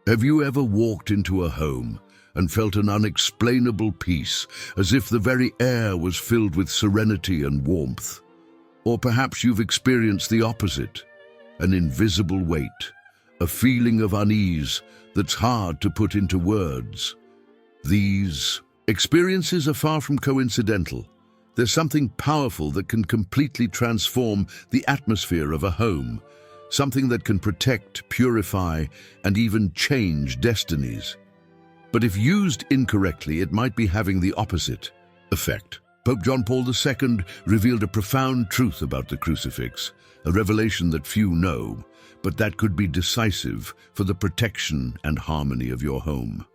Have you ever walked into a home and felt an unexplainable peace, as if the very air was filled with serenity and warmth? Or perhaps you've experienced the opposite, an invisible weight, a feeling of unease that's hard to put into words. These experiences are far from coincidental. There's something powerful that can completely transform the atmosphere of a home, something that can protect, purify, and even change destinies. But if used incorrectly, it might be having the opposite effect. Pope John Paul II revealed a profound truth about the crucifix, a revelation that few know, but that could be decisive for the protection and harmony of your home.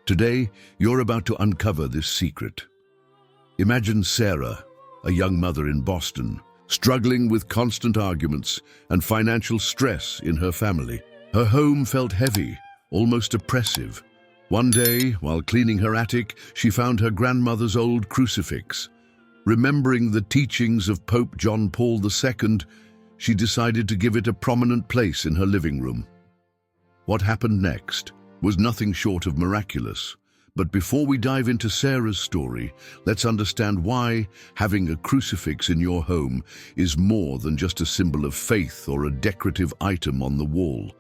Today, you're about to uncover this secret. Imagine Sarah, a young mother in Boston, struggling with constant arguments and financial stress in her family. Her home felt heavy, almost oppressive. One day, while cleaning her attic, she found her grandmother's old crucifix. Remembering the teachings of Pope John Paul II, she decided to give it a prominent place in her living room. What happened next was nothing short of miraculous. But before we dive into Sarah's story, let's understand why having a crucifix in your home is more than just a symbol of faith or a decorative item on the wall.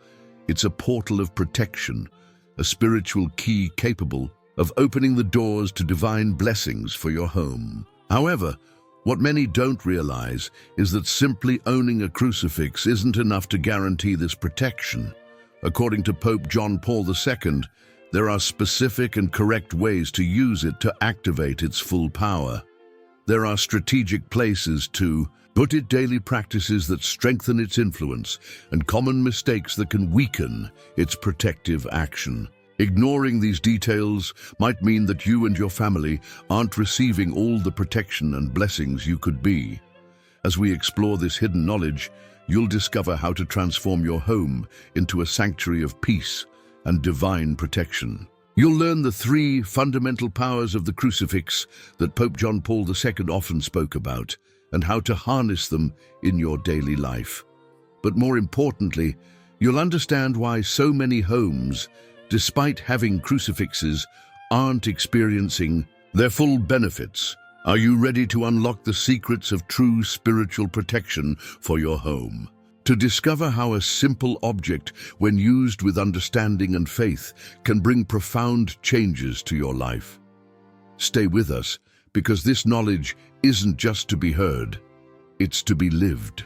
It's a portal of protection, a spiritual key capable of opening the doors to divine blessings for your home. However, what many don't realize is that simply owning a crucifix isn't enough to guarantee this protection. According to Pope John Paul II, there are specific and correct ways to use it to activate its full power. There are strategic places to put it, daily practices that strengthen its influence, and common mistakes that can weaken its protective action. Ignoring these details might mean that you and your family aren't receiving all the protection and blessings you could be. As we explore this hidden knowledge, you'll discover how to transform your home into a sanctuary of peace and divine protection. You'll learn the three fundamental powers of the crucifix that Pope John Paul II often spoke about, and how to harness them in your daily life. But more importantly, you'll understand why so many homes, despite having crucifixes, aren't experiencing their full benefits. Are you ready to unlock the secrets of true spiritual protection for your home? To discover how a simple object, when used with understanding and faith, can bring profound changes to your life. Stay with us, because this knowledge isn't just to be heard, it's to be lived.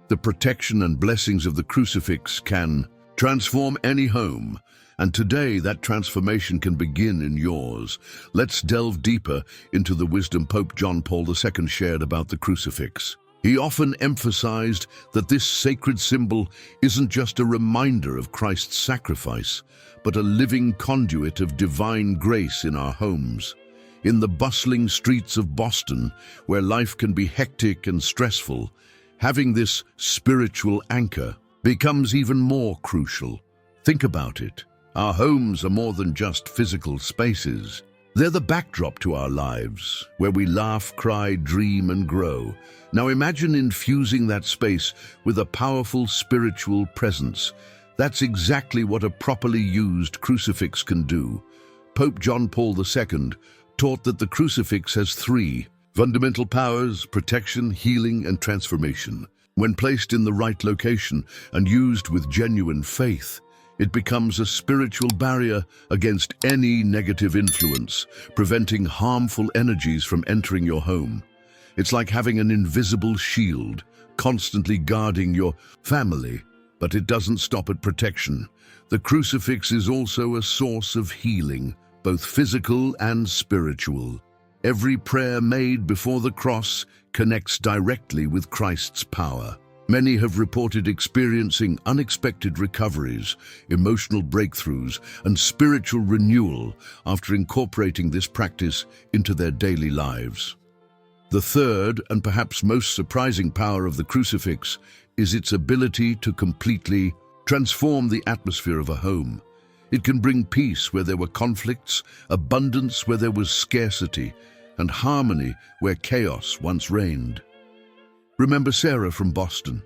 The protection and blessings of the crucifix can transform any home, and today that transformation can begin in yours. Let's delve deeper into the wisdom Pope John Paul II shared about the crucifix. He often emphasized that this sacred symbol isn't just a reminder of Christ's sacrifice, but a living conduit of divine grace in our homes. In the bustling streets of Boston, where life can be hectic and stressful, having this spiritual anchor becomes even more crucial. Think about it. Our homes are more than just physical spaces. They're the backdrop to our lives, where we laugh, cry, dream, and grow. Now imagine infusing that space with a powerful spiritual presence. That's exactly what a properly used crucifix can do. Pope John Paul II taught that the crucifix has three fundamental powers: protection, healing, and transformation. When placed in the right location and used with genuine faith, it becomes a spiritual barrier against any negative influence, preventing harmful energies from entering your home. It's like having an invisible shield, constantly guarding your family. But it doesn't stop at protection. The crucifix is also a source of healing, both physical and spiritual. Every prayer made before the cross connects directly with Christ's power. Many have reported experiencing unexpected recoveries, emotional breakthroughs, and spiritual renewal after incorporating this practice into their daily lives. The third, and perhaps most surprising power of the crucifix is its ability to completely transform the atmosphere of a home. It can bring peace where there were conflicts, abundance where there was scarcity, and harmony where chaos once reigned. Remember Sarah from Boston.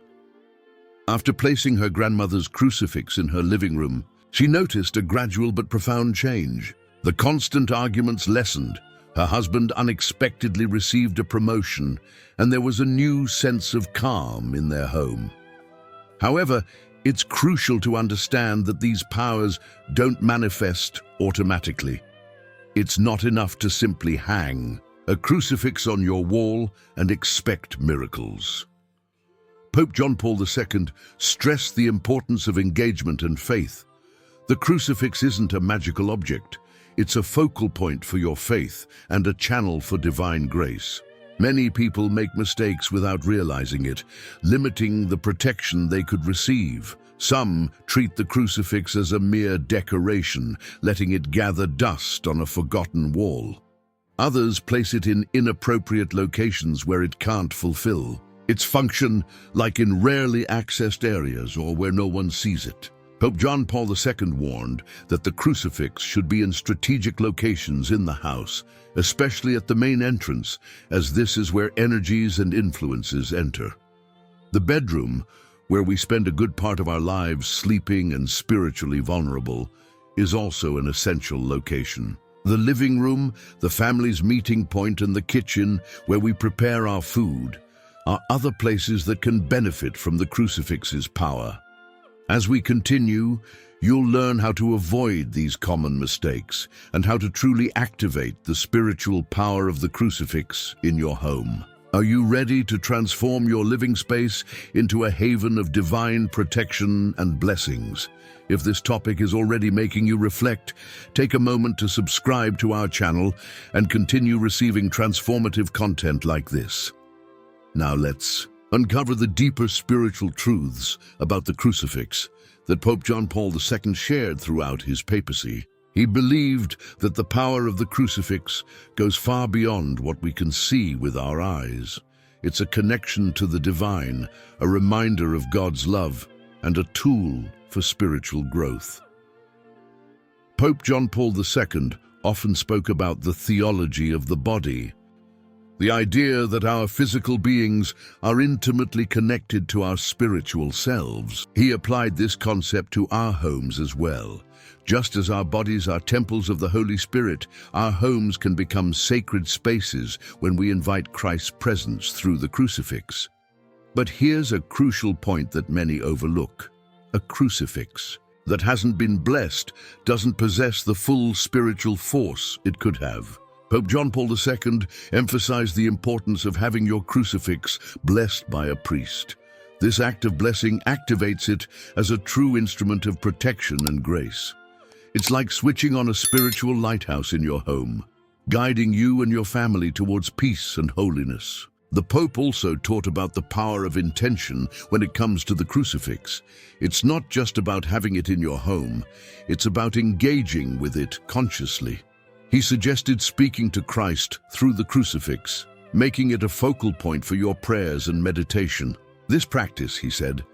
After placing her grandmother's crucifix in her living room, She noticed a gradual but profound change. The constant arguments lessened, her husband unexpectedly received a promotion, and there was a new sense of calm in their home. However, it's crucial to understand that these powers don't manifest automatically. It's not enough to simply hang a crucifix on your wall and expect miracles. Pope John Paul II stressed the importance of engagement and faith. The crucifix isn't a magical object. It's a focal point for your faith and a channel for divine grace. Many people make mistakes without realizing it, limiting the protection they could receive. Some treat the crucifix as a mere decoration, letting it gather dust on a forgotten wall. Others place it in inappropriate locations where it can't fulfill its function, like in rarely accessed areas or where no one sees it. Pope John Paul II warned that the crucifix should be in strategic locations in the house, especially at the main entrance, as this is where energies and influences enter. The bedroom, where we spend a good part of our lives sleeping and spiritually vulnerable, is also an essential location. The living room, the family's meeting point, and the kitchen, where we prepare our food, are other places that can benefit from the crucifix's power. As we continue, you'll learn how to avoid these common mistakes and how to truly activate the spiritual power of the crucifix in your home. Are you ready to transform your living space into a haven of divine protection and blessings? If this topic is already making you reflect, take a moment to subscribe to our channel and continue receiving transformative content like this. Now let's uncover the deeper spiritual truths about the crucifix that Pope John Paul II shared throughout his papacy. He believed that the power of the crucifix goes far beyond what we can see with our eyes. It's a connection to the divine, a reminder of God's love, and a tool for spiritual growth. Pope John Paul II often spoke about the theology of the body, the idea that our physical beings are intimately connected to our spiritual selves. He applied this concept to our homes as well. Just as our bodies are temples of the Holy Spirit, our homes can become sacred spaces when we invite Christ's presence through the crucifix. But here's a crucial point that many overlook. A crucifix that hasn't been blessed doesn't possess the full spiritual force it could have. Pope John Paul II emphasized the importance of having your crucifix blessed by a priest. This act of blessing activates it as a true instrument of protection and grace. It's like switching on a spiritual lighthouse in your home, guiding you and your family towards peace and holiness. The Pope also taught about the power of intention when it comes to the crucifix. It's not just about having it in your home, it's about engaging with it consciously. He suggested speaking to Christ through the crucifix, making it a focal point for your prayers and meditation. This practice, he said,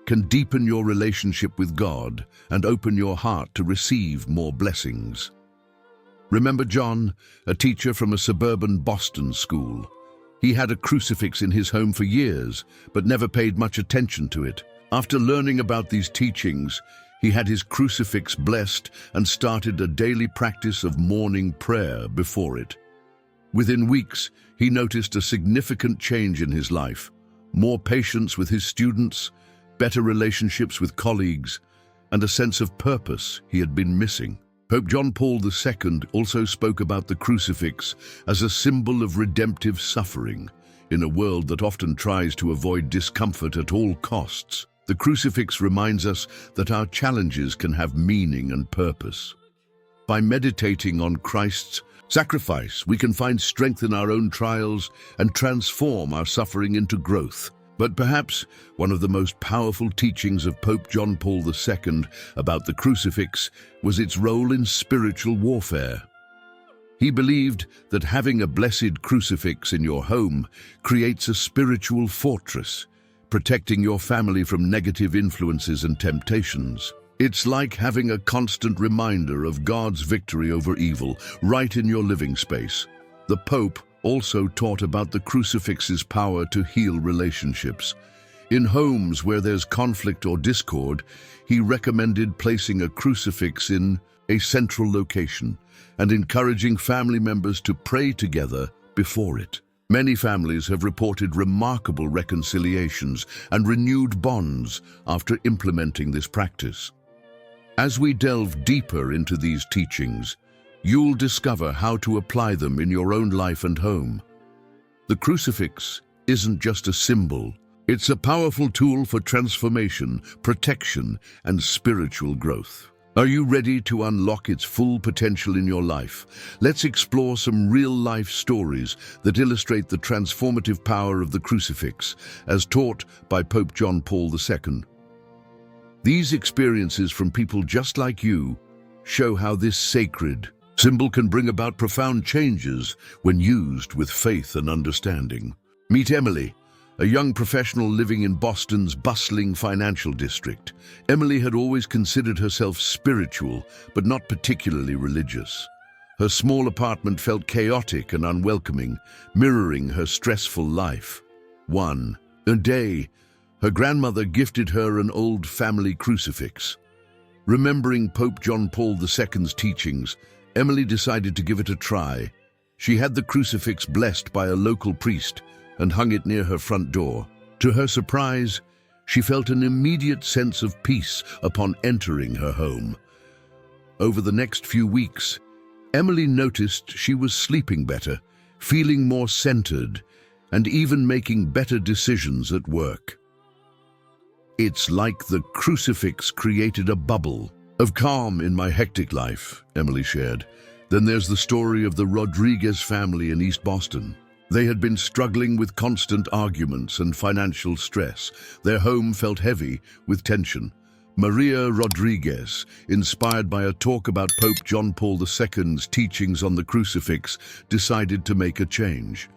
can deepen your relationship with God and open your heart to receive more blessings. Remember John, a teacher from a suburban Boston school? He had a crucifix in his home for years, but never paid much attention to it. After learning about these teachings, he had his crucifix blessed and started a daily practice of morning prayer before it. Within weeks, he noticed a significant change in his life, more patience with his students, better relationships with colleagues, and a sense of purpose he had been missing. Pope John Paul II also spoke about the crucifix as a symbol of redemptive suffering in a world that often tries to avoid discomfort at all costs. The crucifix reminds us that our challenges can have meaning and purpose. By meditating on Christ's sacrifice, we can find strength in our own trials and transform our suffering into growth. But perhaps one of the most powerful teachings of Pope John Paul II about the crucifix was its role in spiritual warfare. He believed that having a blessed crucifix in your home creates a spiritual fortress, protecting your family from negative influences and temptations. It's like having a constant reminder of God's victory over evil right in your living space. The Pope also taught about the crucifix's power to heal relationships. In homes where there's conflict or discord, he recommended placing a crucifix in a central location and encouraging family members to pray together before it. Many families have reported remarkable reconciliations and renewed bonds after implementing this practice. As we delve deeper into these teachings, you'll discover how to apply them in your own life and home. The crucifix isn't just a symbol, it's a powerful tool for transformation, protection, and spiritual growth. Are you ready to unlock its full potential in your life? Let's explore some real-life stories that illustrate the transformative power of the crucifix, as taught by Pope John Paul II. These experiences from people just like you show how this sacred symbol can bring about profound changes when used with faith and understanding. Meet Emily, a young professional living in Boston's bustling financial district. Emily had always considered herself spiritual, but not particularly religious. Her small apartment felt chaotic and unwelcoming, mirroring her stressful life. One day, her grandmother gifted her an old family crucifix. Remembering Pope John Paul II's teachings, Emily decided to give it a try. She had the crucifix blessed by a local priest and hung it near her front door. To her surprise, she felt an immediate sense of peace upon entering her home. Over the next few weeks, Emily noticed she was sleeping better, feeling more centered, and even making better decisions at work. It's like the crucifix created a bubble of calm in my hectic life, Emily shared. Then there's the story of the Rodriguez family in East Boston. They had been struggling with constant arguments and financial stress. Their home felt heavy with tension. Maria Rodriguez, inspired by a talk about Pope John Paul II's teachings on the crucifix, decided to make a change.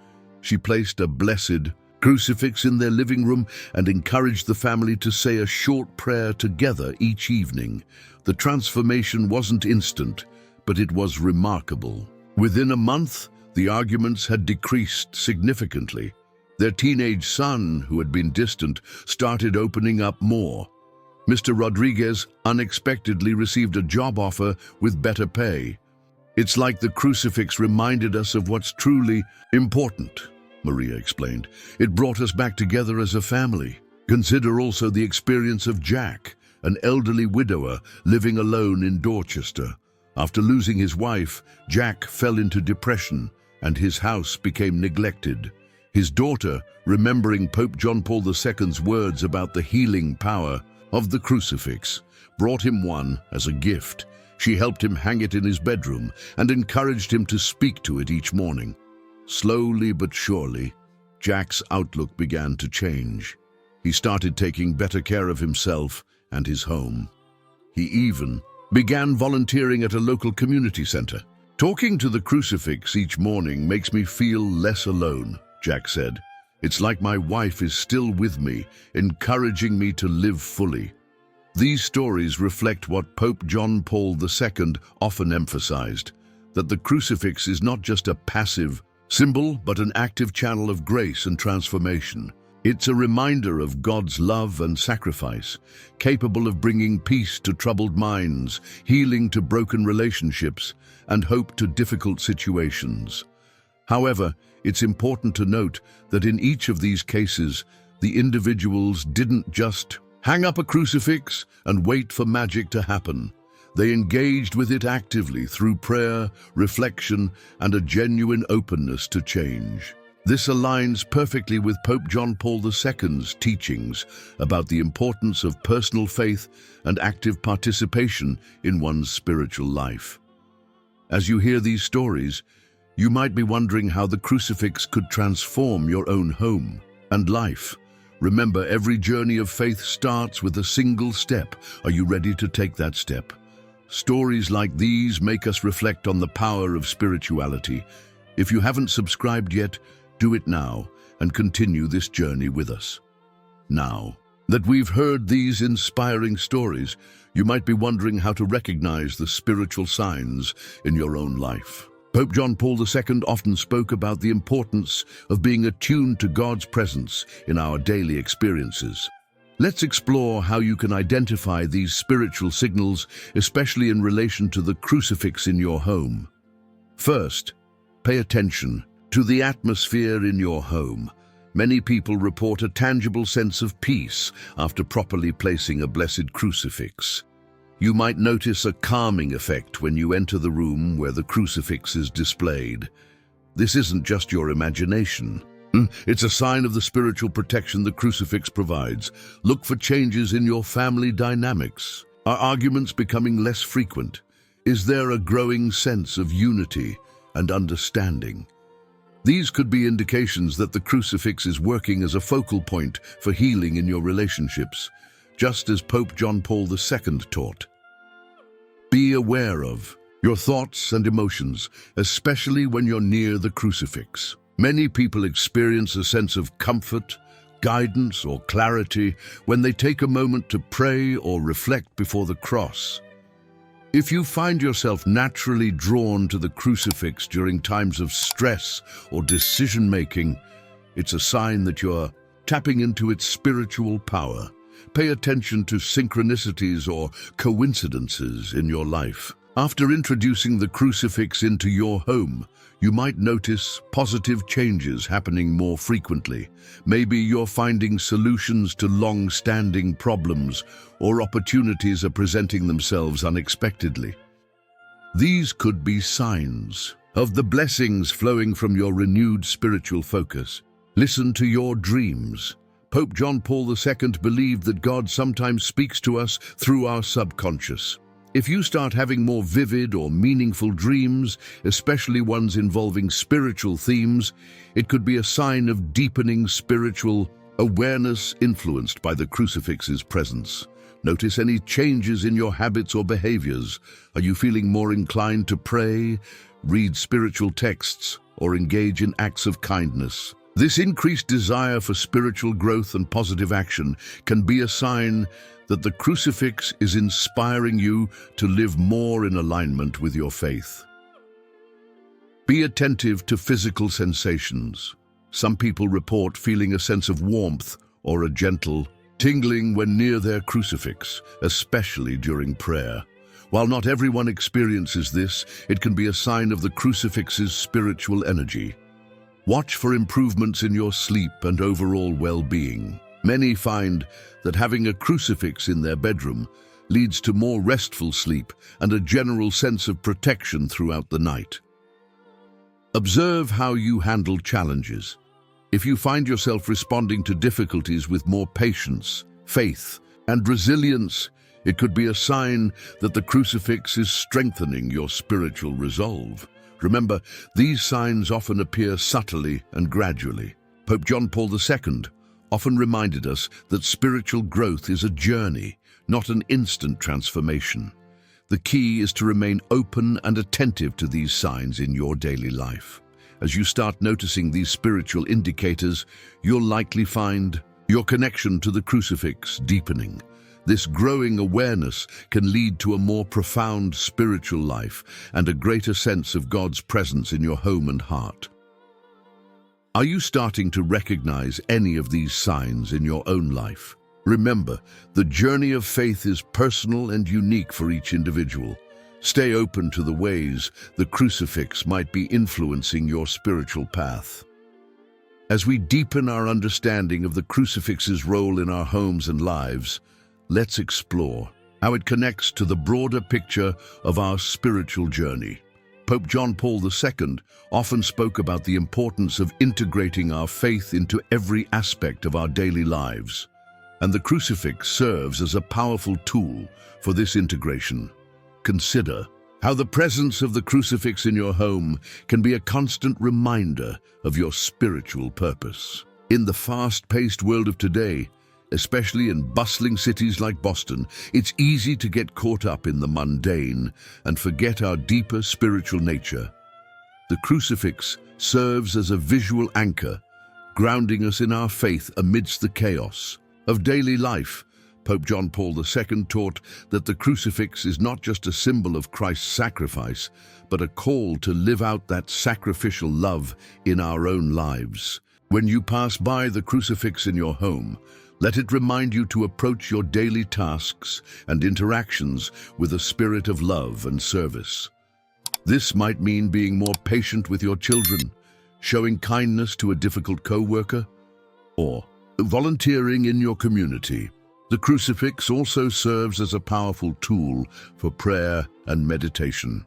She placed a blessed crucifix in their living room and encouraged the family to say a short prayer together each evening. The transformation wasn't instant, but it was remarkable. Within a month, the arguments had decreased significantly. Their teenage son, who had been distant, started opening up more. Mr. Rodriguez unexpectedly received a job offer with better pay. It's like the crucifix reminded us of what's truly important, Maria explained. It brought us back together as a family. Consider also the experience of Jack, an elderly widower living alone in Dorchester. After losing his wife, Jack fell into depression, and his house became neglected. His daughter, remembering Pope John Paul II's words about the healing power of the crucifix, brought him one as a gift. She helped him hang it in his bedroom and encouraged him to speak to it each morning. Slowly but surely, Jack's outlook began to change. He started taking better care of himself and his home. He even began volunteering at a local community center. Talking to the crucifix each morning makes me feel less alone, Jack said. It's like my wife is still with me, encouraging me to live fully. These stories reflect what Pope John Paul II often emphasized, that the crucifix is not just a passive symbol, but an active channel of grace and transformation. It's a reminder of God's love and sacrifice, capable of bringing peace to troubled minds, healing to broken relationships, and hope to difficult situations. However, it's important to note that in each of these cases, the individuals didn't just hang up a crucifix and wait for magic to happen. They engaged with it actively through prayer, reflection, and a genuine openness to change. This aligns perfectly with Pope John Paul II's teachings about the importance of personal faith and active participation in one's spiritual life. As you hear these stories, you might be wondering how the crucifix could transform your own home and life. Remember, every journey of faith starts with a single step. Are you ready to take that step? Stories like these make us reflect on the power of spirituality. If you haven't subscribed yet, do it now and continue this journey with us. Now that we've heard these inspiring stories, you might be wondering how to recognize the spiritual signs in your own life. Pope John Paul II often spoke about the importance of being attuned to God's presence in our daily experiences. Let's explore how you can identify these spiritual signals, especially in relation to the crucifix in your home. First, pay attention to the atmosphere in your home. Many people report a tangible sense of peace after properly placing a blessed crucifix. You might notice a calming effect when you enter the room where the crucifix is displayed. This isn't just your imagination. It's a sign of the spiritual protection the crucifix provides. Look for changes in your family dynamics. Are arguments becoming less frequent? Is there a growing sense of unity and understanding? These could be indications that the crucifix is working as a focal point for healing in your relationships, just as Pope John Paul II taught. Be aware of your thoughts and emotions, especially when you're near the crucifix. Many people experience a sense of comfort, guidance, or clarity when they take a moment to pray or reflect before the cross. If you find yourself naturally drawn to the crucifix during times of stress or decision-making, it's a sign that you're tapping into its spiritual power. Pay attention to synchronicities or coincidences in your life. After introducing the crucifix into your home, you might notice positive changes happening more frequently. Maybe you're finding solutions to long-standing problems, or opportunities are presenting themselves unexpectedly. These could be signs of the blessings flowing from your renewed spiritual focus. Listen to your dreams. Pope John Paul II believed that God sometimes speaks to us through our subconscious. If you start having more vivid or meaningful dreams, especially ones involving spiritual themes, it could be a sign of deepening spiritual awareness influenced by the crucifix's presence. Notice any changes in your habits or behaviors. Are you feeling more inclined to pray, read spiritual texts, or engage in acts of kindness? This increased desire for spiritual growth and positive action can be a sign that the crucifix is inspiring you to live more in alignment with your faith. Be attentive to physical sensations. Some people report feeling a sense of warmth or a gentle tingling when near their crucifix, especially during prayer. While not everyone experiences this, it can be a sign of the crucifix's spiritual energy. Watch for improvements in your sleep and overall well-being. Many find that having a crucifix in their bedroom leads to more restful sleep and a general sense of protection throughout the night. Observe how you handle challenges. If you find yourself responding to difficulties with more patience, faith, and resilience, it could be a sign that the crucifix is strengthening your spiritual resolve. Remember, these signs often appear subtly and gradually. Pope John Paul II often reminded us that spiritual growth is a journey, not an instant transformation. The key is to remain open and attentive to these signs in your daily life. As you start noticing these spiritual indicators, you'll likely find your connection to the crucifix deepening. This growing awareness can lead to a more profound spiritual life and a greater sense of God's presence in your home and heart. Are you starting to recognize any of these signs in your own life? Remember, the journey of faith is personal and unique for each individual. Stay open to the ways the crucifix might be influencing your spiritual path. As we deepen our understanding of the crucifix's role in our homes and lives, let's explore how it connects to the broader picture of our spiritual journey. Pope John Paul II often spoke about the importance of integrating our faith into every aspect of our daily lives, and the crucifix serves as a powerful tool for this integration. Consider how the presence of the crucifix in your home can be a constant reminder of your spiritual purpose. In the fast-paced world of today, especially in bustling cities like Boston, it's easy to get caught up in the mundane and forget our deeper spiritual nature. The crucifix serves as a visual anchor, grounding us in our faith amidst the chaos of daily life. Pope John Paul II taught that the crucifix is not just a symbol of Christ's sacrifice, but a call to live out that sacrificial love in our own lives. When you pass by the crucifix in your home, let it remind you to approach your daily tasks and interactions with a spirit of love and service. This might mean being more patient with your children, showing kindness to a difficult co-worker, or volunteering in your community. The crucifix also serves as a powerful tool for prayer and meditation.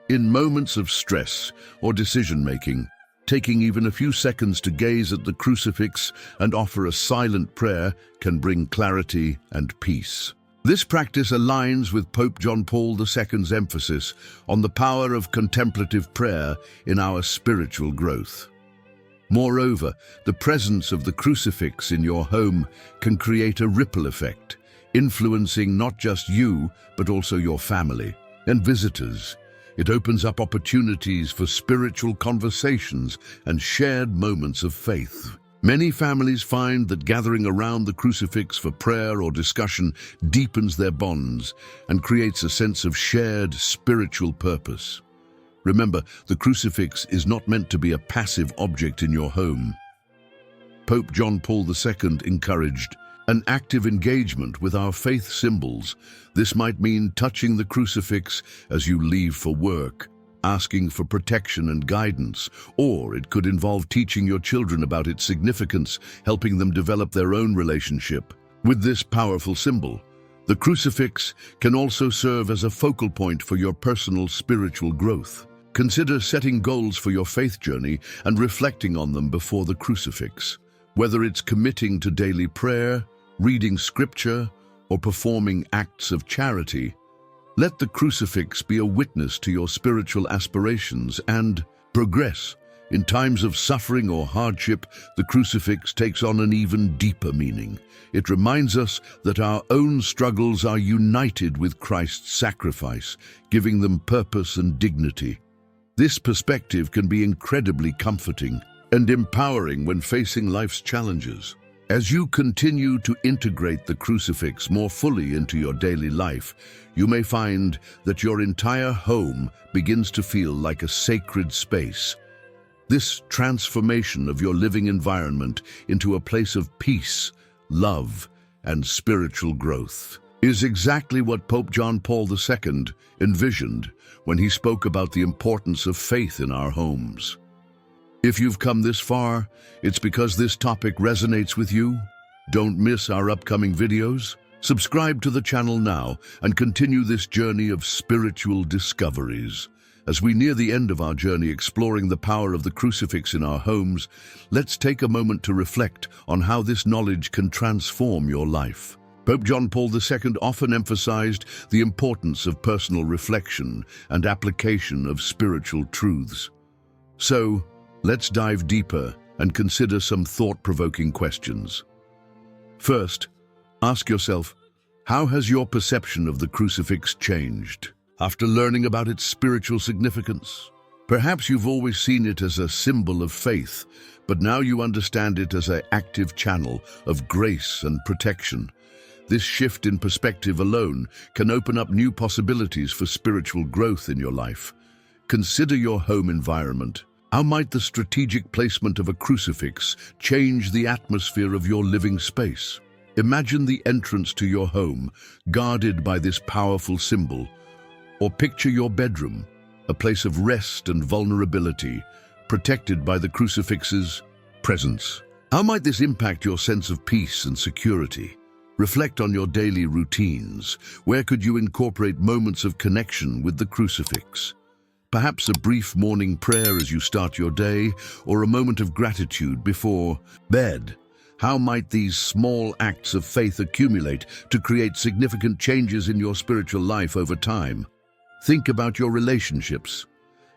In moments of stress or decision-making, taking even a few seconds to gaze at the crucifix and offer a silent prayer can bring clarity and peace. This practice aligns with Pope John Paul II's emphasis on the power of contemplative prayer in our spiritual growth. Moreover, the presence of the crucifix in your home can create a ripple effect, influencing not just you, but also your family and visitors. It opens up opportunities for spiritual conversations and shared moments of faith. Many families find that gathering around the crucifix for prayer or discussion deepens their bonds and creates a sense of shared spiritual purpose. Remember, the crucifix is not meant to be a passive object in your home. Pope John Paul II encouraged an active engagement with our faith symbols. This might mean touching the crucifix as you leave for work, asking for protection and guidance, or it could involve teaching your children about its significance, helping them develop their own relationship with this powerful symbol. The crucifix can also serve as a focal point for your personal spiritual growth. Consider setting goals for your faith journey and reflecting on them before the crucifix. Whether it's committing to daily prayer, reading scripture, or performing acts of charity, let the crucifix be a witness to your spiritual aspirations and progress. In times of suffering or hardship, the crucifix takes on an even deeper meaning. It reminds us that our own struggles are united with Christ's sacrifice, giving them purpose and dignity. This perspective can be incredibly comforting and empowering when facing life's challenges. As you continue to integrate the crucifix more fully into your daily life, you may find that your entire home begins to feel like a sacred space. This transformation of your living environment into a place of peace, love, and spiritual growth is exactly what Pope John Paul II envisioned when he spoke about the importance of faith in our homes. If you've come this far, it's because this topic resonates with you. Don't miss our upcoming videos. Subscribe to the channel now and continue this journey of spiritual discoveries. As we near the end of our journey exploring the power of the crucifix in our homes, let's take a moment to reflect on how this knowledge can transform your life. Pope John Paul II often emphasized the importance of personal reflection and application of spiritual truths. So, let's dive deeper and consider some thought-provoking questions. First, ask yourself, how has your perception of the crucifix changed after learning about its spiritual significance? Perhaps you've always seen it as a symbol of faith, but now you understand it as an active channel of grace and protection. This shift in perspective alone can open up new possibilities for spiritual growth in your life. Consider your home environment. How might the strategic placement of a crucifix change the atmosphere of your living space? Imagine the entrance to your home, guarded by this powerful symbol. Or picture your bedroom, a place of rest and vulnerability, protected by the crucifix's presence. How might this impact your sense of peace and security? Reflect on your daily routines. Where could you incorporate moments of connection with the crucifix? Perhaps a brief morning prayer as you start your day, or a moment of gratitude before bed. How might these small acts of faith accumulate to create significant changes in your spiritual life over time? Think about your relationships.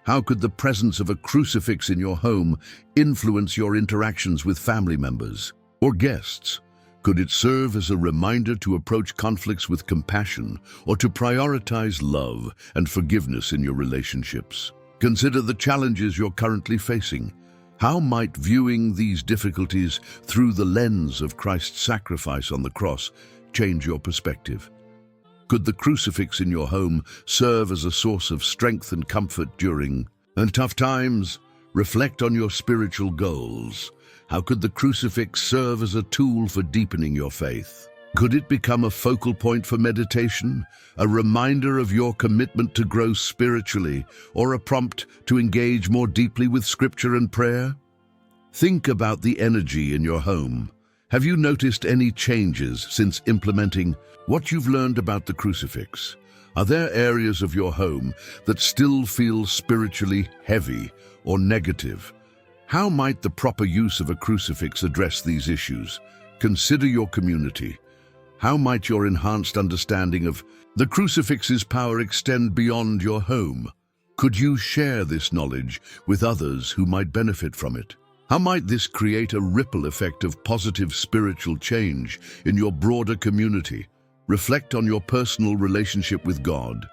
How could the presence of a crucifix in your home influence your interactions with family members or guests? Could it serve as a reminder to approach conflicts with compassion or to prioritize love and forgiveness in your relationships? Consider the challenges you're currently facing. How might viewing these difficulties through the lens of Christ's sacrifice on the cross change your perspective? Could the crucifix in your home serve as a source of strength and comfort during tough times? Reflect on your spiritual goals. How could the crucifix serve as a tool for deepening your faith? Could it become a focal point for meditation, a reminder of your commitment to grow spiritually, or a prompt to engage more deeply with Scripture and prayer? Think about the energy in your home. Have you noticed any changes since implementing what you've learned about the crucifix? Are there areas of your home that still feel spiritually heavy or negative? How might the proper use of a crucifix address these issues? Consider your community. How might your enhanced understanding of the crucifix's power extend beyond your home? Could you share this knowledge with others who might benefit from it? How might this create a ripple effect of positive spiritual change in your broader community? Reflect on your personal relationship with God.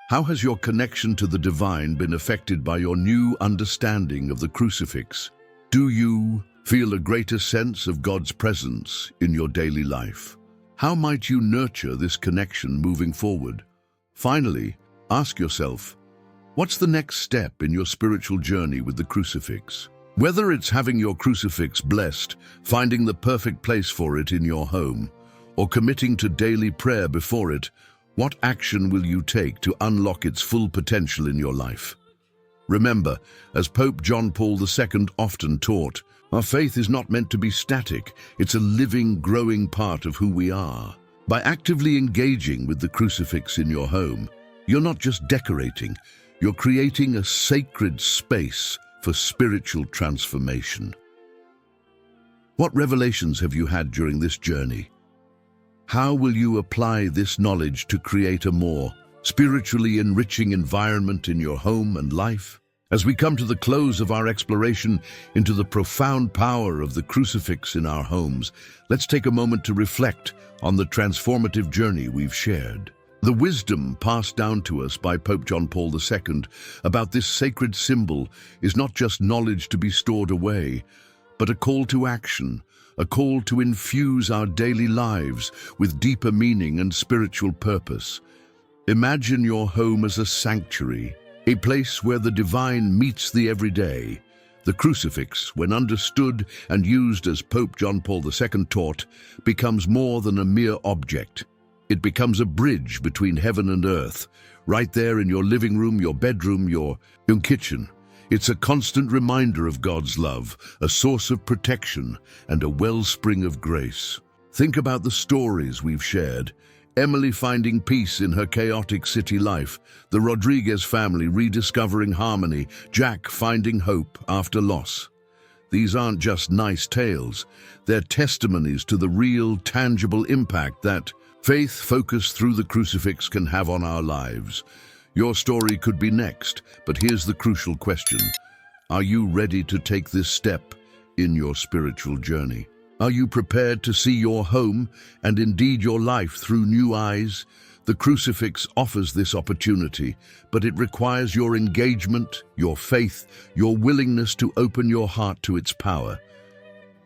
How has your connection to the divine been affected by your new understanding of the crucifix? Do you feel a greater sense of God's presence in your daily life? How might you nurture this connection moving forward? Finally, ask yourself, what's the next step in your spiritual journey with the crucifix? Whether it's having your crucifix blessed, finding the perfect place for it in your home, or committing to daily prayer before it, what action will you take to unlock its full potential in your life? Remember, as Pope John Paul II often taught, our faith is not meant to be static. It's a living, growing part of who we are. By actively engaging with the crucifix in your home, you're not just decorating, you're creating a sacred space for spiritual transformation. What revelations have you had during this journey? How will you apply this knowledge to create a more spiritually enriching environment in your home and life? As we come to the close of our exploration into the profound power of the crucifix in our homes, let's take a moment to reflect on the transformative journey we've shared. The wisdom passed down to us by Pope John Paul II about this sacred symbol is not just knowledge to be stored away, but a call to action, a call to infuse our daily lives with deeper meaning and spiritual purpose. Imagine your home as a sanctuary, a place where the divine meets the everyday. The crucifix, when understood and used as Pope John Paul II taught, becomes more than a mere object. It becomes a bridge between heaven and earth, right there in your living room, your bedroom, your kitchen. It's a constant reminder of God's love, a source of protection, and a wellspring of grace. Think about the stories we've shared. Emily finding peace in her chaotic city life, the Rodriguez family rediscovering harmony, Jack finding hope after loss. These aren't just nice tales, they're testimonies to the real, tangible impact that faith focused through the crucifix can have on our lives. Your story could be next, but here's the crucial question. Are you ready to take this step in your spiritual journey? Are you prepared to see your home and indeed your life through new eyes? The crucifix offers this opportunity, but it requires your engagement, your faith, your willingness to open your heart to its power.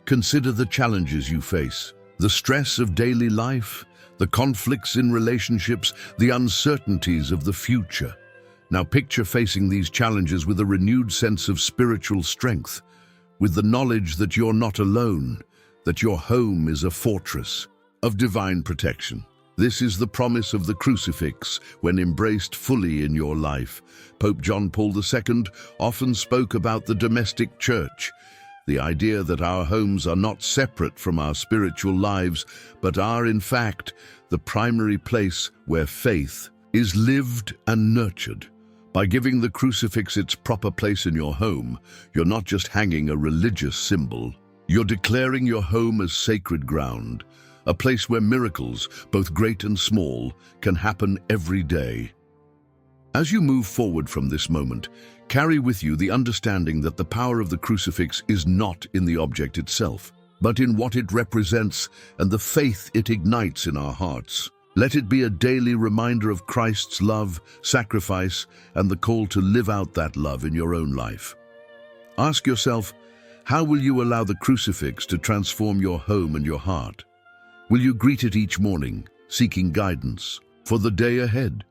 Consider the challenges you face, the stress of daily life, the conflicts in relationships, the uncertainties of the future. Now picture facing these challenges with a renewed sense of spiritual strength, with the knowledge that you're not alone, that your home is a fortress of divine protection. This is the promise of the crucifix when embraced fully in your life. Pope John Paul II often spoke about the domestic church, the idea that our homes are not separate from our spiritual lives, but are, in fact, the primary place where faith is lived and nurtured. By giving the crucifix its proper place in your home, you're not just hanging a religious symbol. You're declaring your home as sacred ground, a place where miracles, both great and small, can happen every day. As you move forward from this moment, carry with you the understanding that the power of the crucifix is not in the object itself, but in what it represents and the faith it ignites in our hearts. Let it be a daily reminder of Christ's love, sacrifice, and the call to live out that love in your own life. Ask yourself, how will you allow the crucifix to transform your home and your heart? Will you greet it each morning, seeking guidance for the day ahead?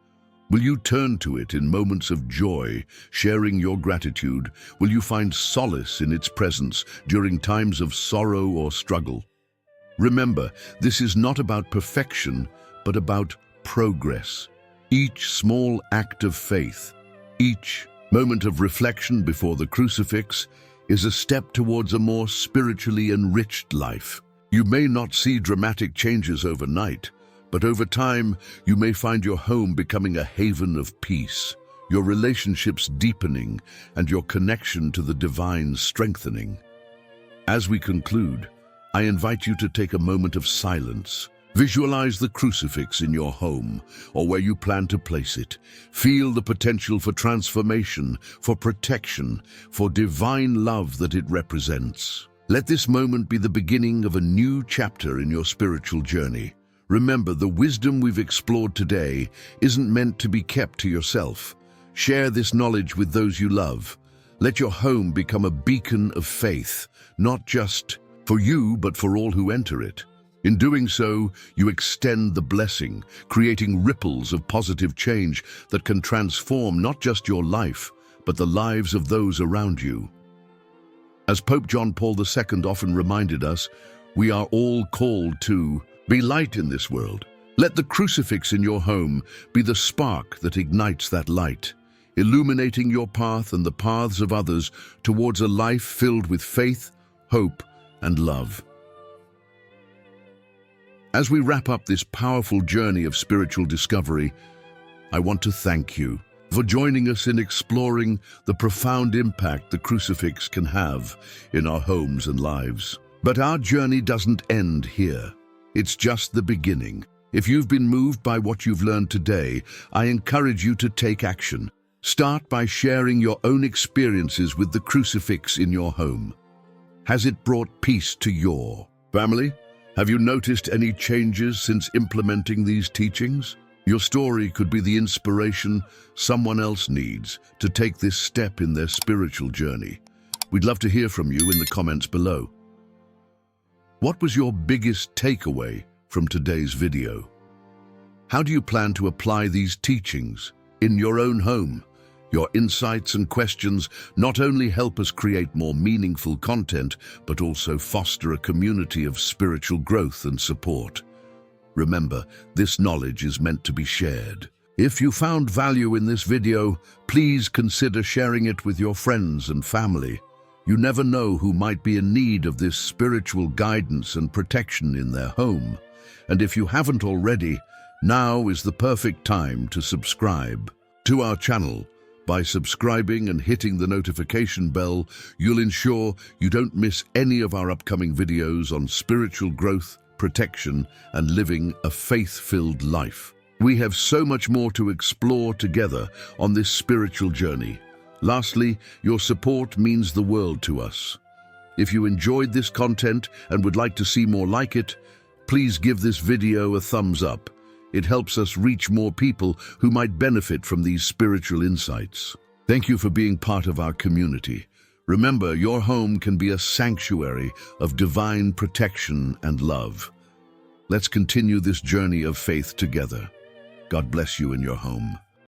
Will you turn to it in moments of joy, sharing your gratitude? Will you find solace in its presence during times of sorrow or struggle? Remember, this is not about perfection, but about progress. Each small act of faith, each moment of reflection before the crucifix is a step towards a more spiritually enriched life. You may not see dramatic changes overnight, but over time, you may find your home becoming a haven of peace, your relationships deepening, and your connection to the divine strengthening. As we conclude, I invite you to take a moment of silence. Visualize the crucifix in your home or where you plan to place it. Feel the potential for transformation, for protection, for divine love that it represents. Let this moment be the beginning of a new chapter in your spiritual journey. Remember, the wisdom we've explored today isn't meant to be kept to yourself. Share this knowledge with those you love. Let your home become a beacon of faith, not just for you, but for all who enter it. In doing so, you extend the blessing, creating ripples of positive change that can transform not just your life, but the lives of those around you. As Pope John Paul II often reminded us, we are all called to be light in this world. Let the crucifix in your home be the spark that ignites that light, illuminating your path and the paths of others towards a life filled with faith, hope, and love. As we wrap up this powerful journey of spiritual discovery, I want to thank you for joining us in exploring the profound impact the crucifix can have in our homes and lives. But our journey doesn't end here. It's just the beginning. If you've been moved by what you've learned today, I encourage you to take action. Start by sharing your own experiences with the crucifix in your home. Has it brought peace to your family? Have you noticed any changes since implementing these teachings? Your story could be the inspiration someone else needs to take this step in their spiritual journey. We'd love to hear from you in the comments below. What was your biggest takeaway from today's video? How do you plan to apply these teachings in your own home? Your insights and questions not only help us create more meaningful content, but also foster a community of spiritual growth and support. Remember, this knowledge is meant to be shared. If you found value in this video, please consider sharing it with your friends and family. You never know who might be in need of this spiritual guidance and protection in their home. And if you haven't already, now is the perfect time to subscribe to our channel. By subscribing and hitting the notification bell, you'll ensure you don't miss any of our upcoming videos on spiritual growth, protection, and living a faith-filled life. We have so much more to explore together on this spiritual journey. Lastly, your support means the world to us. If you enjoyed this content and would like to see more like it, please give this video a thumbs up. It helps us reach more people who might benefit from these spiritual insights. Thank you for being part of our community. Remember, your home can be a sanctuary of divine protection and love. Let's continue this journey of faith together. God bless you in your home.